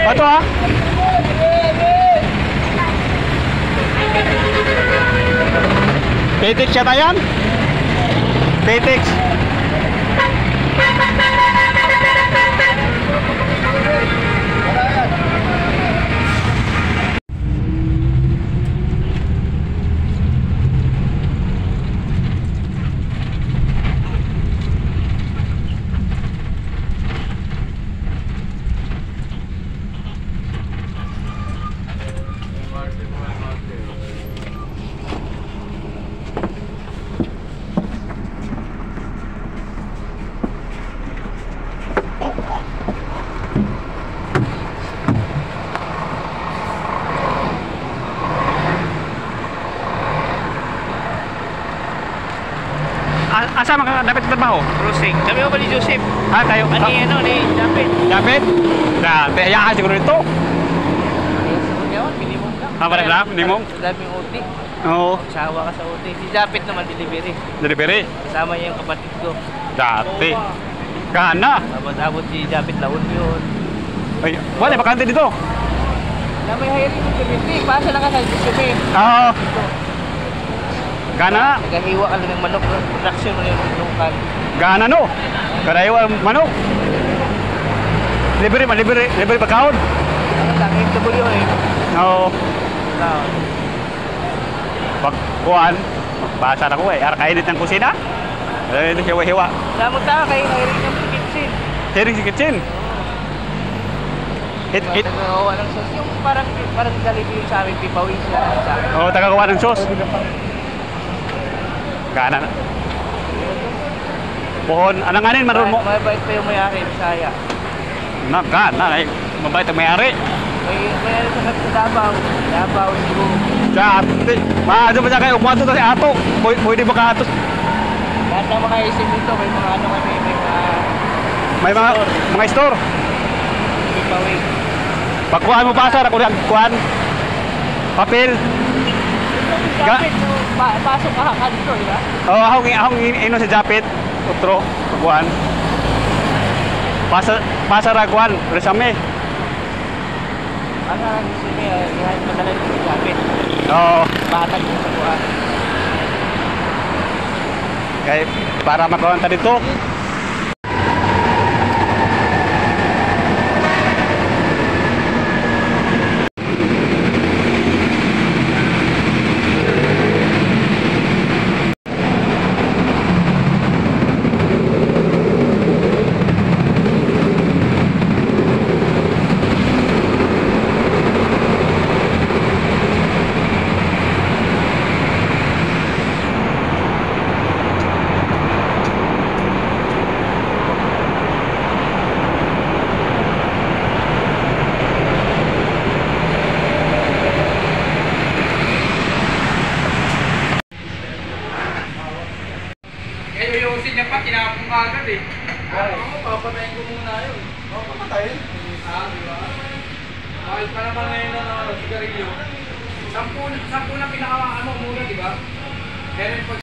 Ito ha. Petix yata yan. Petix. Asa maka dapat trabaho? Crossing. Sabi ko ba ni Joseph? Ha, kayo? Ani ano ni David? David? Dati, hayaan siguro ito. Minimum lang. Ha, parang lang? Minimum? Daming OT. Oo. Sawa ka sa OT. Si David naman delivery. Delivery? Kasama niya yung kapatid ko. Dati. Kana? Abot-abot si David Laon yun. Ay, wala, bakante dito. Na may hiring ng community. Pasa lang ka sa resume. Oo. Kana? Nagahiwa ka lang ng manok. Production mo yung local. Gana no? Karaywa manok. Libre pagkaon. Ano lang, FW eh. Oo. Taon. Pagkuhan, basa na ko eh. Arkainit ng kusina. Ito hiwa-hiwa. Samot na kayo hiring ng kitchen. Hiring si kitchen. Nagawa ng sauce. Yung parang Jollibee yung sa amin, pipawin sila sa akin. Oo, tagagawa ng sauce. Gana na. Pohon, ananganin, maroon mo. Mabait pa yung may-ari, Bisaya. Gana, mabait ang may-ari. May-ari sa Davao, siguro. Dati, maado ba siya kayo, umato na si Ato. Pwede ba ka Ato? Lahat ng mga isim dito, may mga ano kami, May mga store. Pipawin. Pagkuhan mo pasar, ako kuhan. Papel. Pasok ka dito, di ba? Oo, akong ino sa Japit. Utro, pagkuhan. Pasar kuhan, resame. Ano ang gusto niya, ihan madala dito sa Japit. Oo. Batag mo sa kuhan. Kaya para makuha ta dito. Kinapong ka agad eh. Ano, papatayin ko muna yun. Papatayin? Di ba? Mahal pa naman ngayon na sigarilyo. 10 na pinakawakan mo muna, di ba? Meron pag...